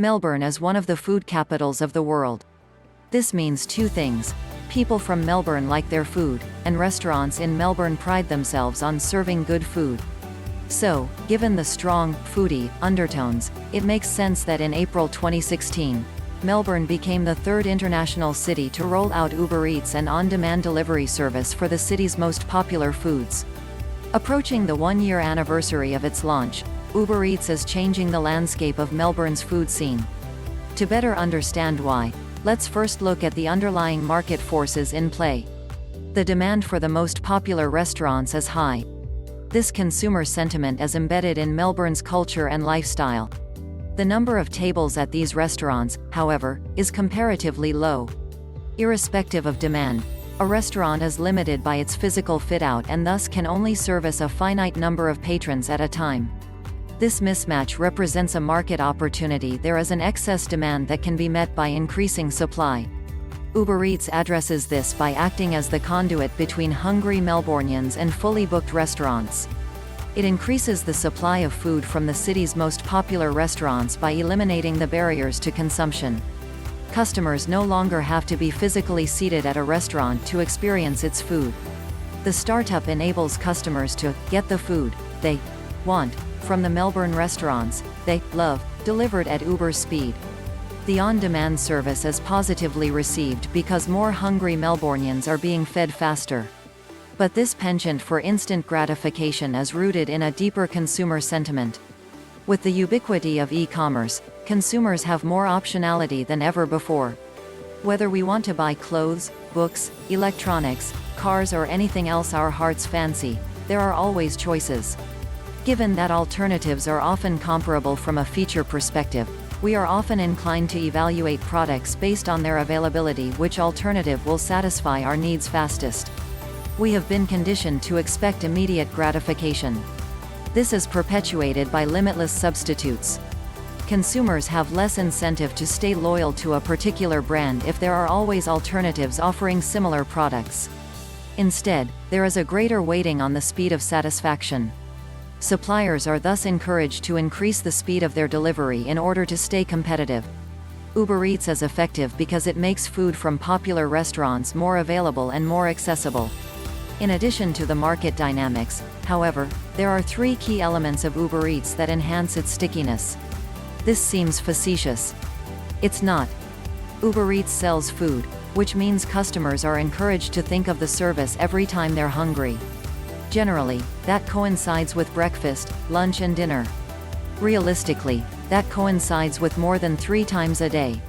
Melbourne is one of the food capitals of the world. This means two things. People from Melbourne like their food, and restaurants in Melbourne pride themselves on serving good food. So, given the strong, foodie, undertones, it makes sense that in April 2016, Melbourne became the third international city to roll out UberEats and on-demand delivery service for the city's most popular foods. Approaching the one-year anniversary of its launch, UberEats is changing the landscape of Melbourne's food scene. To better understand why, let's first look at the underlying market forces in play. The demand for the most popular restaurants is high. This consumer sentiment is embedded in Melbourne's culture and lifestyle. The number of tables at these restaurants, however, is comparatively low. Irrespective of demand, a restaurant is limited by its physical fit-out and thus can only service a finite number of patrons at a time. This mismatch represents a market opportunity. There is an excess demand that can be met by increasing supply. UberEats addresses this by acting as the conduit between hungry Melbournians and fully booked restaurants. It increases the supply of food from the city's most popular restaurants by eliminating the barriers to consumption. Customers no longer have to be physically seated at a restaurant to experience its food. The startup enables customers to get the food they want from the Melbourne restaurants they love, delivered at Uber speed. The on-demand service is positively received because more hungry Melbournians are being fed faster. But this penchant for instant gratification is rooted in a deeper consumer sentiment. With the ubiquity of e-commerce, consumers have more optionality than ever before. Whether we want to buy clothes, books, electronics, cars or anything else our hearts fancy, there are always choices. Given that alternatives are often comparable from a feature perspective, we are often inclined to evaluate products based on their availability, which alternative will satisfy our needs fastest. We have been conditioned to expect immediate gratification. This is perpetuated by limitless substitutes. Consumers have less incentive to stay loyal to a particular brand if there are always alternatives offering similar products. Instead, there is a greater weighting on the speed of satisfaction. Suppliers are thus encouraged to increase the speed of their delivery in order to stay competitive. UberEats is effective because it makes food from popular restaurants more available and more accessible. In addition to the market dynamics, however, there are three key elements of UberEats that enhance its stickiness. This seems facetious. It's not. UberEats sells food, which means customers are encouraged to think of the service every time they're hungry. Generally, that coincides with breakfast, lunch and dinner. Realistically, that coincides with more than 3 times a day.